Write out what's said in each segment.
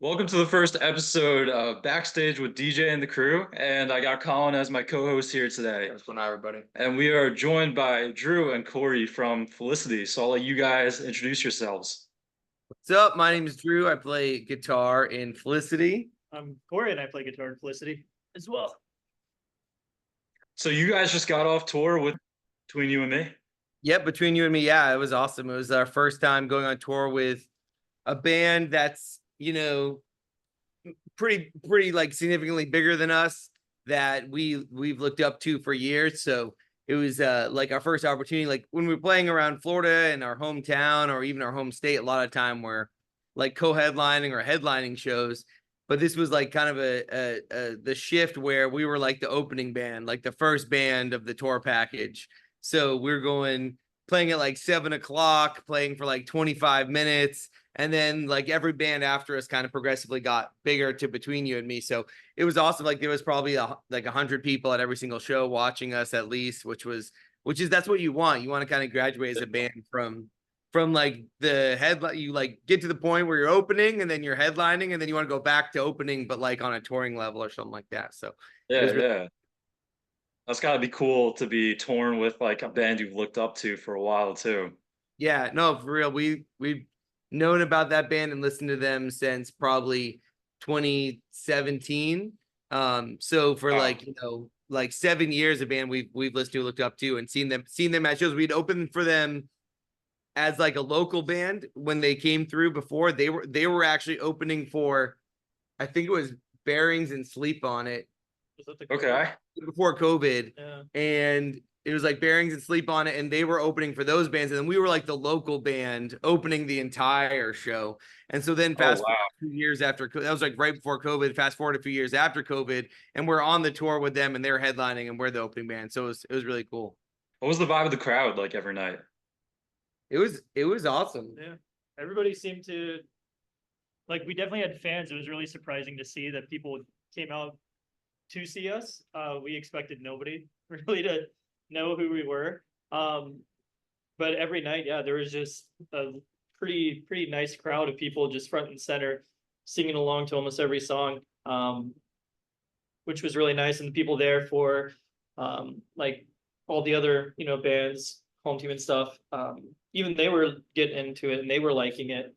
Welcome to the first episode of Backstage with DJ and the crew, and I got Colin as my co-host here today. What's going on, everybody? And we are joined by Drew and Cory from Felicity. So I'll let you guys introduce yourselves. What's up? My name is Drew. I play guitar in Felicity. I'm Cory and I play guitar in Felicity as well. So you guys just got off tour with Between You and Me? Yep, Between You and Me. Yeah, it was awesome. It was our first time going on tour with a band that's, pretty like significantly bigger than us that we've looked up to for years. So it was like our first opportunity. Like when we were playing around Florida in our hometown or even our home state, a lot of time we're like co-headlining or headlining shows. But this was like kind of the shift where we were like the opening band, like the first band of the tour package. So we're playing at like 7 o'clock, playing for like 25 minutes. And then like every band after us kind of progressively got bigger to Between You and Me. So it was awesome. Like there was probably like 100 people at every single show watching us at least, which is that's what you want. You want to kind of graduate as a band from like the headline. You like get to the point where you're opening and then you're headlining and then you want to go back to opening, but like on a touring level or something like that. So Yeah. That's gotta be cool to be torn with like a band you've looked up to for a while too. yeah, no, for real. We've known about that band and listened to them since probably 2017. So for like 7 years, a band we've listened to, looked up to, and seen them at shows. We'd opened for them as like a local band when they came through before. They were actually opening for, I think it was Bearings and Sleep on It. Okay. Before COVID. Yeah. And it was like Bearings and Sleep on It, and they were opening for those bands, and then we were like the local band opening the entire show. And so then fast forward a few years after, that was like right before COVID. Fast forward a few years after COVID, and we're on the tour with them, and they're headlining, and we're the opening band. So it was really cool. What was the vibe of the crowd like every night? It was awesome. Yeah. Everybody seemed to like, we definitely had fans. It was really surprising to see that people came out to see us. We expected nobody really to know who we were. But every night, yeah, there was just a pretty nice crowd of people just front and center singing along to almost every song, which was really nice. And the people there for like all the other bands, home team and stuff, even they were getting into it and they were liking it.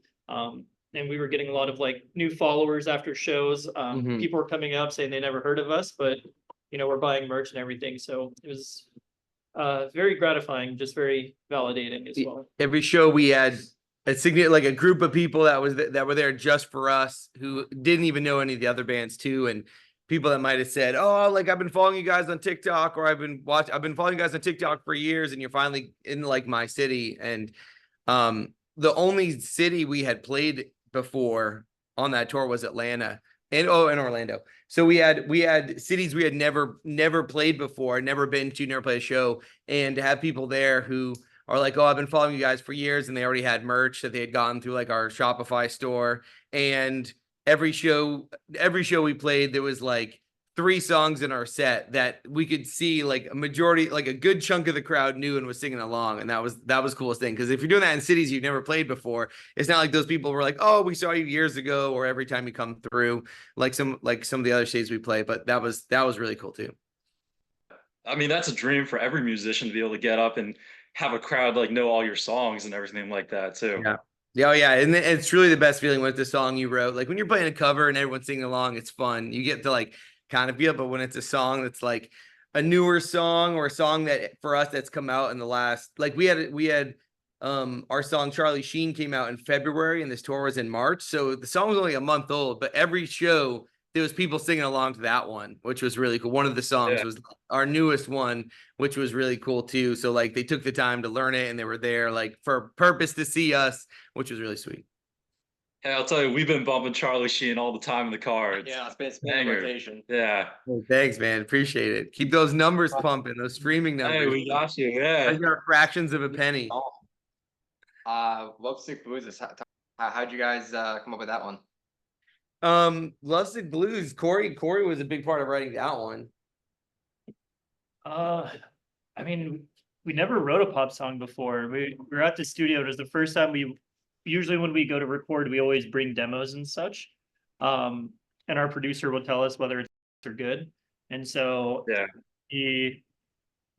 And we were getting a lot of like new followers after shows. People were coming up saying they never heard of us, but we're buying merch and everything. So it was very gratifying, just very validating as well. Every show we had like a group of people that were there just for us, who didn't even know any of the other bands too, and people that might have said, "Oh, like I've been following you guys on TikTok," or I've been following you guys on TikTok for years, and you're finally in like my city. And the only city we had played before on that tour was Atlanta and Orlando. So we had cities we had never played before, never been to, never played a show, and to have people there who are like, "Oh, I've been following you guys for years," and they already had merch that they had gotten through like our Shopify store. And every show we played, there was like 3 songs in our set that we could see like a majority, like a good chunk of the crowd knew and was singing along. And that was the coolest thing. Because if you're doing that in cities you've never played before, it's not like those people were like, "Oh, we saw you years ago," or every time you come through, like some of the other cities we play. But that was really cool too. I mean, that's a dream for every musician to be able to get up and have a crowd like know all your songs and everything like that too. Yeah. Oh yeah, and it's really the best feeling when it's a song you wrote. Like when you're playing a cover and everyone's singing along, it's fun. You get to like kind of feel it. But when it's a song that's like a newer song, or a song that for us that's come out in the last, like we had our song Charlie Sheen came out in February and this tour was in March. So the song was only a month old, but every show there was people singing along to that one, which was really cool. One of the songs was our newest one, which was really cool too. So like they took the time to learn it and they were there like for purpose to see us, which was really sweet. Hey, I'll tell you, we've been bumping Charlie Sheen all the time in the car. It's been rotation. Yeah. Oh, thanks, man. Appreciate it. Keep those numbers pumping, those streaming numbers. Hey, we got you. Yeah. Those are fractions of a penny. Lovesick Blues. How'd you guys come up with that one? Lovesick Blues. Cory was a big part of writing that one. I mean, we never wrote a pop song before. We were at the studio. It was the first time usually when we go to record, we always bring demos and such. And our producer will tell us whether it's or good. And so Yeah. he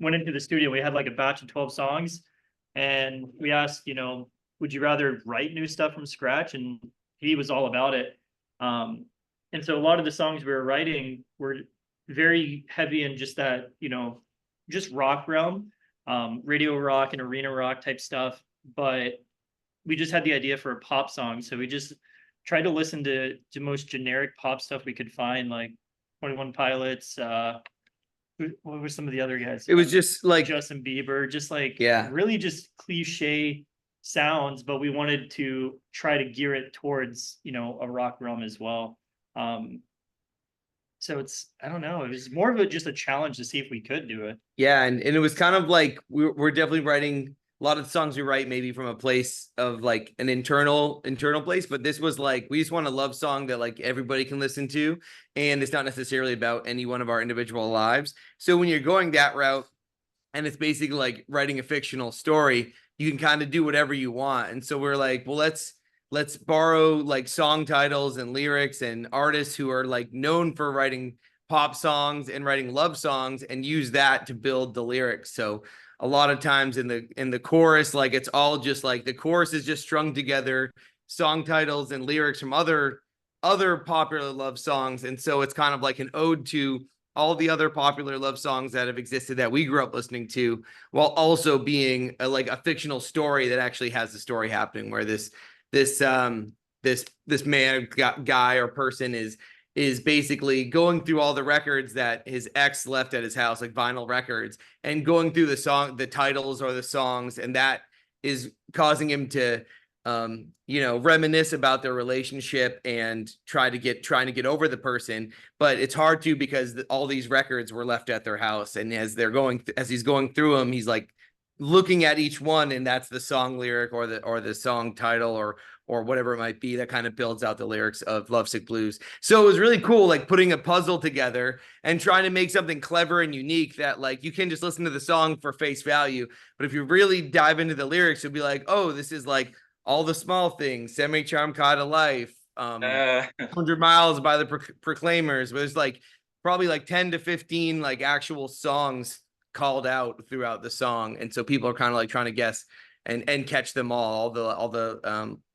went into the studio. We had like a batch of 12 songs, and we asked, would you rather write new stuff from scratch? And he was all about it. And so a lot of the songs we were writing were very heavy in just that, just rock realm, radio rock and arena rock type stuff. But we just had the idea for a pop song. So we just tried to listen to the most generic pop stuff we could find, like 21 Pilots, what were some of the other guys? It was just like Justin Bieber, just like Yeah. really just cliche sounds, but we wanted to try to gear it towards, a rock realm as well. So I don't know, it was more of just a challenge to see if we could do it. Yeah, and it was kind of like we're definitely writing a lot of the songs we write maybe from a place of like an internal place, but this was like we just want a love song that like everybody can listen to, and it's not necessarily about any one of our individual lives. So when you're going that route, and it's basically like writing a fictional story, you can kind of do whatever you want. And so we're like, well, let's borrow like song titles and lyrics and artists who are like known for writing pop songs and writing love songs and use that to build the lyrics. So a lot of times in the chorus, like it's all just like the chorus is just strung together song titles and lyrics from other popular love songs. And so it's kind of like an ode to all the other popular love songs that have existed that we grew up listening to, while also being like a fictional story that actually has the story happening, where this man, guy or person is basically going through all the records that his ex left at his house, like vinyl records, and going through the titles or the songs, and that is causing him to reminisce about their relationship and trying to get over the person. But it's hard to, because all these records were left at their house, and as he's going through them, he's like looking at each one, and that's the song lyric or the song title or whatever it might be that kind of builds out the lyrics of Lovesick Blues. So it was really cool, like putting a puzzle together and trying to make something clever and unique that like you can just listen to the song for face value, but if you really dive into the lyrics, you'll be like, oh, this is like All the Small Things, Semi-Charmed Kind of Life, 100 Miles by the Proclaimers. There's like probably like 10 to 15 like actual songs called out throughout the song, and so people are kind of like trying to guess and catch them all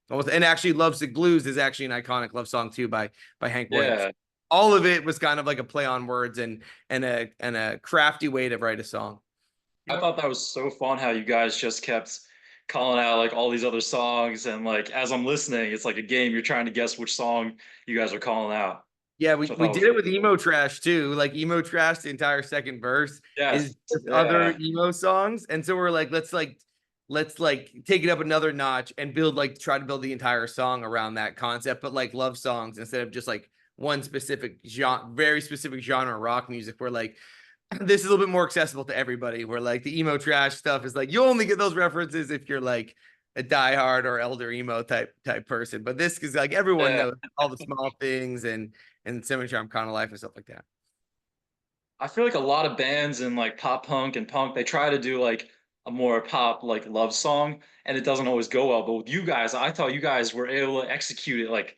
and actually Lovesick Blues is actually an iconic love song too by Hank Williams. Yeah. All of it was kind of like a play on words and a crafty way to write a song. I thought that was so fun how you guys just kept calling out like all these other songs, and like as I'm listening, it's like a game. You're trying to guess which song you guys are calling out. Yeah, we did it with Emo Trash too. Like Emo Trash, the entire second verse is just other emo songs, and so we're like, let's take it up another notch and try to build the entire song around that concept, but like love songs instead of just like one specific genre, very specific genre of rock music. We're like, this is a little bit more accessible to everybody. Where like the Emo Trash stuff is like you only get those references if you're like a diehard or elder emo type person. But this is like everyone knows All the Small Things and Semi-Charmed Kind of Life and stuff like that. I feel like a lot of bands in like pop punk and punk, they try to do like a more pop like love song, and it doesn't always go well. But with you guys, I thought you guys were able to execute it like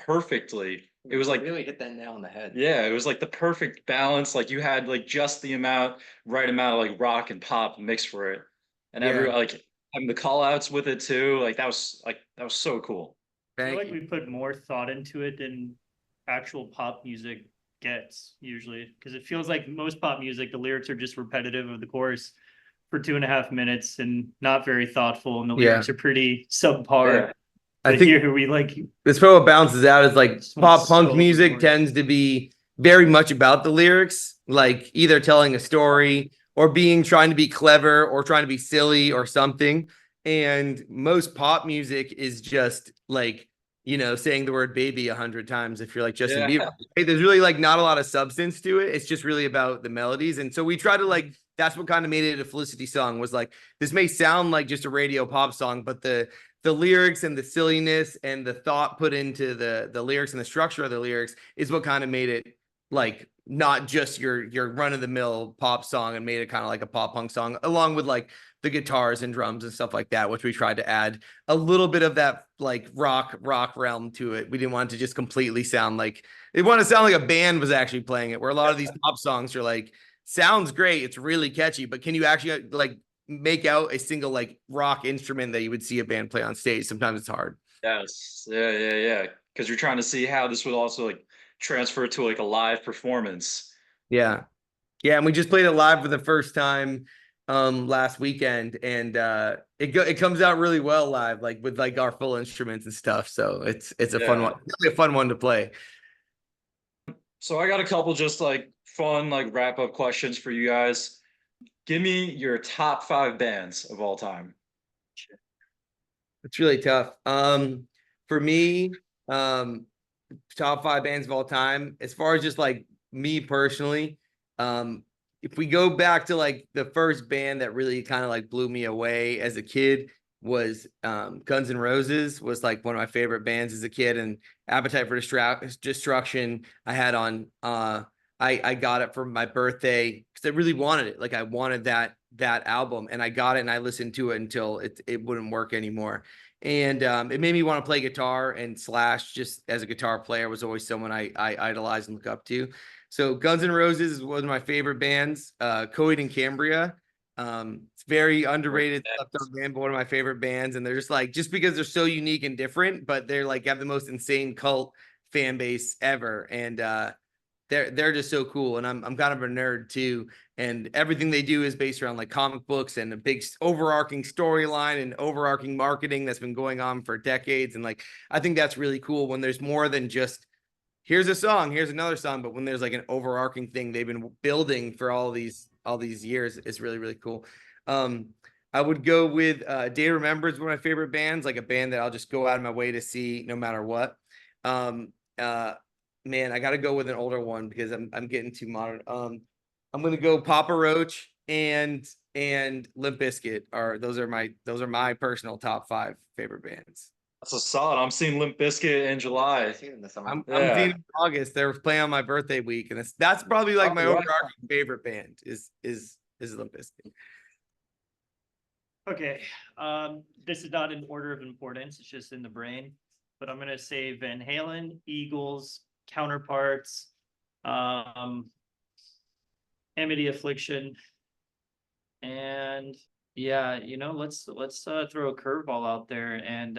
perfectly. It was like really hit that nail on the head. Yeah, it was like the perfect balance. Like you had like just the right amount of like rock and pop mix for it, and like having the call outs with it too. Like that was so cool. I feel like we put more thought into it than actual pop music gets usually, because it feels like most pop music, the lyrics are just repetitive of the chorus for 2.5 minutes and not very thoughtful, and the lyrics are pretty subpar. Yeah. I think here we like this probably balances out is like pop punk music tends to be very much about the lyrics, like either telling a story or trying to be clever or trying to be silly or something. And most pop music is just like, saying the word baby 100 times if you're like Justin Bieber. There's really like not a lot of substance to it. It's just really about the melodies. And so we try to like, that's what kind of made it a Felicity song, was like, this may sound like just a radio pop song, but the lyrics and the silliness and the thought put into the lyrics and the structure of the lyrics is what kind of made it like not just your run of the mill pop song and made it kind of like a pop punk song, along with like the guitars and drums and stuff like that, which we tried to add a little bit of that like rock realm to it. We didn't want it to just completely sound like, it wanted to sound like a band was actually playing it, where a lot of these pop songs are like, sounds great, it's really catchy, but can you actually like make out a single like rock instrument that you would see a band play on stage? Sometimes it's hard. Yes. Yeah. Because you're trying to see how this would also like transfer to like a live performance. Yeah. Yeah, and we just played it live for the first time last weekend, and it comes out really well live, like with like our full instruments and stuff. So it's a fun one. It's really a fun one to play. So I got a couple just like fun like wrap up questions for you guys. Give me your top 5 bands of all time. It's really tough. For me, top 5 bands of all time, as far as just like me personally, if we go back to like the first band that really kind of like blew me away as a kid was Guns N' Roses, was like one of my favorite bands as a kid, and Appetite for Destruction I had on I got it for my birthday because I really wanted it. Like I wanted that album, and I got it and I listened to it until it wouldn't work anymore. And it made me want to play guitar, and Slash, just as a guitar player, was always someone I idolized and look up to. So Guns N' Roses is one of my favorite bands. Coheed and Cambria. It's very underrated band, but one of my favorite bands. And they're just like, just because they're so unique and different, but they're like have the most insane cult fan base ever. And they're just so cool. And I'm kind of a nerd too. And everything they do is based around like comic books and a big overarching storyline and overarching marketing that's been going on for decades. And like, I think that's really cool when there's more than just here's a song, here's another song, but when there's like an overarching thing they've been building for all these years, it's really, really cool. I would go with Day to Remember is one of my favorite bands, like a band that I'll just go out of my way to see no matter what. Man, I got to go with an older one because I'm getting too modern. I'm gonna go Papa Roach and Limp Bizkit. Those are my personal top 5 favorite bands. That's a solid. I'm seeing Limp Bizkit in July. I've seen it in the summer. I'm seeing it in August. They're playing on my birthday week, and that's probably like my overarching favorite band is Limp Bizkit. Okay, this is not in order of importance, it's just in the brain, but I'm gonna say Van Halen, Eagles, Counterparts, Amity Affliction, and yeah, let's throw a curveball out there and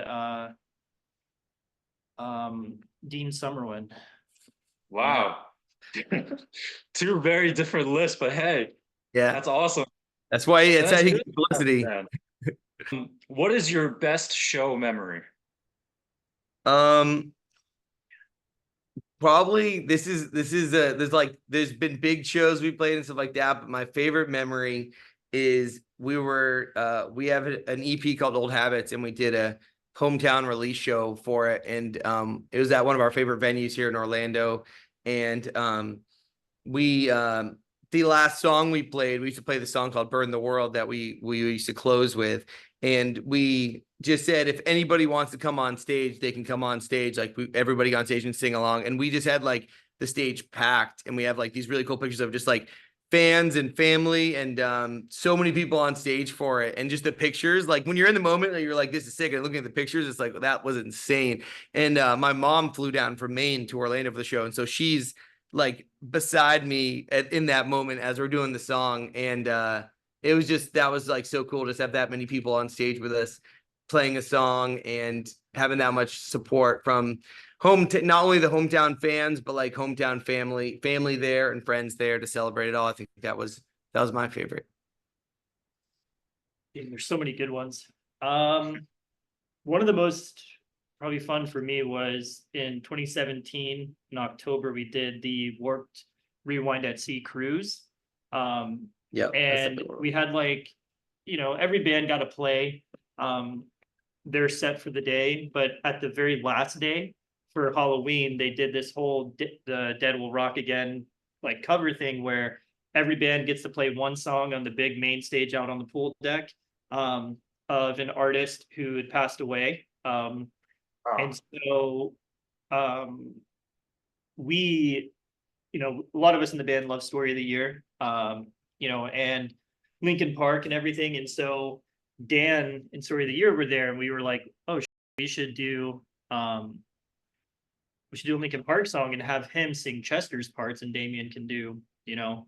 Dean Summerlin. Wow. 2 very different lists, but hey, Yeah, that's awesome. that's why it's That's I good. think publicity. What is your best show memory? Probably there's been big shows we played and stuff like that, but my favorite memory is we have an EP called Old Habits, and we did a hometown release show for it, and it was at one of our favorite venues here in Orlando. And we the last song we played, we used to play the song called Burn the World that we used to close with, and we just said if anybody wants to come on stage, they can come on stage, like everybody got on stage and sing along. And we just had like the stage packed, and we have like these really cool pictures of just like fans and family and so many people on stage for it. And just the pictures, like when you're in the moment, you're like, this is sick, and looking at the pictures, it's like, that was insane. And my mom flew down from Maine to Orlando for the show, and so she's like beside me in that moment as we're doing the song. And it was just, that was like so cool to have that many people on stage with us playing a song and having that much support from not only the hometown fans, but like hometown family there and friends there to celebrate it all. I think that was my favorite. Yeah, there's so many good ones. One of the most probably fun for me was in 2017 in October, we did the Warped Rewind at Sea cruise. Yeah, and we had like, every band got to play their set for the day, but at the very last day for Halloween, they did this whole the Dead Will Rock Again like cover thing where every band gets to play one song on the big main stage out on the pool deck of an artist who had passed away. And so we you know, a lot of us in the band love Story of the Year, you know, and Linkin Park and everything. And so Dan and Story of the Year were there, and we were like, oh, we should do a Linkin Park song and have him sing Chester's parts, and Damien can do, you know,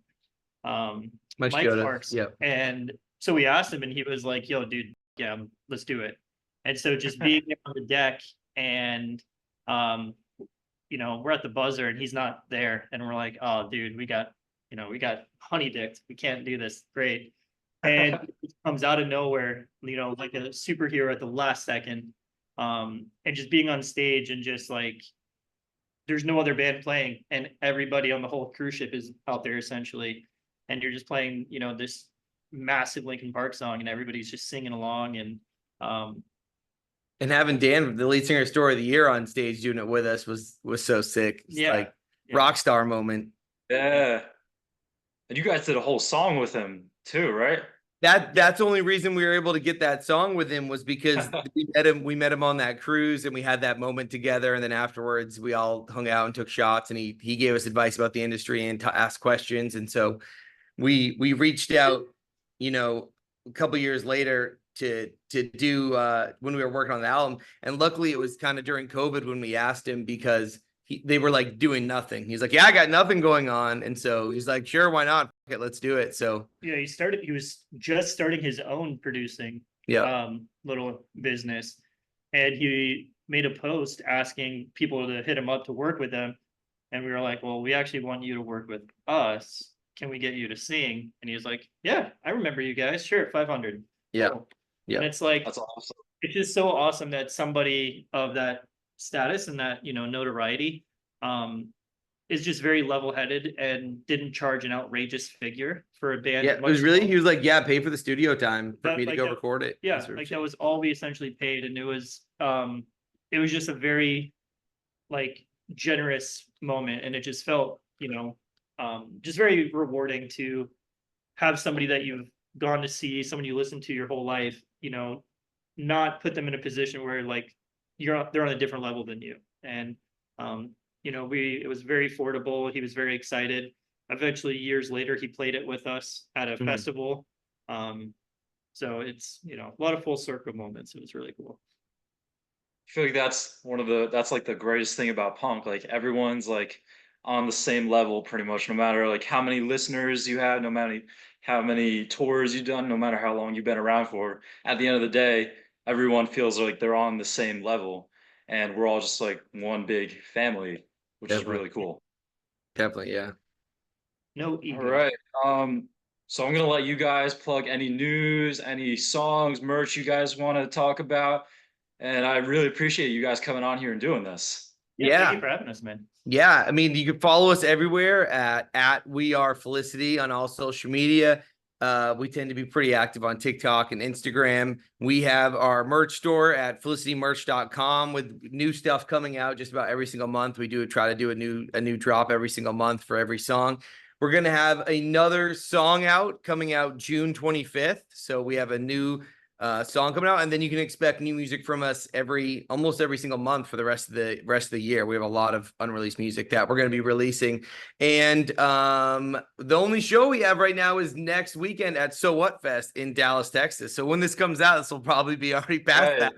Mike Park's. Yep. And so we asked him, and he was like, yo, dude, yeah, let's do it. And so just being on the deck, and you know, we're at the buzzer and he's not there, and we're like, oh dude, we got honey dicked, we can't do this, great. And it comes out of nowhere, you know, like a superhero at the last second. And just being on stage and just like, there's no other band playing, and everybody on the whole cruise ship is out there essentially, and you're just playing, you know, this massive Linkin Park song, and everybody's just singing along. And having Dan, the lead singer of Story of the Year, on stage doing it with us was so sick. It's like rock star moment. Yeah. And you guys did a whole song with him too, right? That's the only reason we were able to get that song with him, was because we met him on that cruise, and we had that moment together. And then afterwards we all hung out and took shots, and he gave us advice about the industry and asked questions. And so we reached out, you know, a couple years later to do when we were working on the album. And luckily it was kind of during COVID when we asked him, because they were like doing nothing. He's like, yeah, I got nothing going on. And so he's like, sure, why not? Okay, let's do it. So yeah, he was just starting his own producing little business, and he made a post asking people to hit him up to work with him. And we were like, well, we actually want you to work with us. Can we get you to sing? And he was like, yeah, I remember you guys. Sure, 500. Yeah. So, yeah. And it's like, That's awesome. It's just so awesome that somebody of that status and that, you know, notoriety is just very level-headed and didn't charge an outrageous figure for a band. Yeah, it was really, he was like, yeah, pay for the studio time for me to go record it. Yeah, like that was all we essentially paid. And it was just a very like generous moment, and it just felt, you know, just very rewarding to have somebody that you've gone to see, someone you listen to your whole life, you know, not put them in a position where like they're on a different level than you. And you know, it was very affordable. He was very excited. Eventually, years later, he played it with us at a festival. So it's, you know, a lot of full circle moments. It was really cool. I feel like that's like the greatest thing about punk. Like everyone's like on the same level pretty much, no matter like how many listeners you have, no matter how many tours you've done, no matter how long you've been around for. At the end of the day, everyone feels like they're on the same level, and we're all just like one big family, which is really cool. Definitely, yeah. No ego. All right. So I'm gonna let you guys plug any news, any songs, merch you guys want to talk about. And I really appreciate you guys coming on here and doing this. Yeah. Thank you for having us, man. Yeah, I mean, you can follow us everywhere at We Are Felicity on all social media. We tend to be pretty active on TikTok and Instagram. We have our merch store at felicitymerch.com with new stuff coming out just about every single month. We try to do a new drop every single month for every song. We're going to have another song coming out June 25th. So we have a new song coming out, and then you can expect new music from us almost every single month for the rest of the year. We have a lot of unreleased music that we're going to be releasing, and the only show we have right now is next weekend at So What Fest in Dallas, Texas. So when this comes out, this will probably be already past that,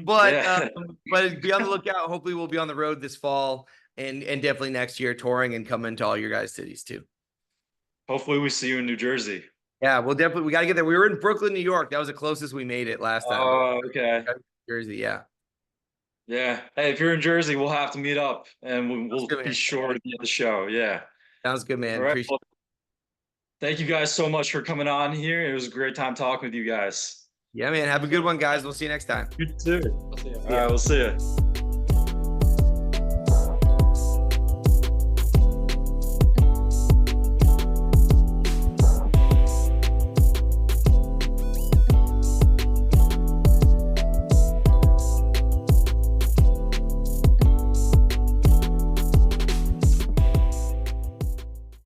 but but be on the lookout. Hopefully we'll be on the road this fall, and definitely next year touring and coming to all your guys' cities too. Hopefully we see you in New Jersey. Yeah, we got to get there. We were in Brooklyn, New York. That was the closest we made it last time. Oh, okay. Jersey, yeah. Yeah. Hey, if you're in Jersey, we'll have to meet up, and we'll be sure to be at the show. Yeah. Sounds good, man. All right. Appreciate it. Thank you guys so much for coming on here. It was a great time talking with you guys. Yeah, man. Have a good one, guys. We'll see you next time. You too. All right, we'll see you.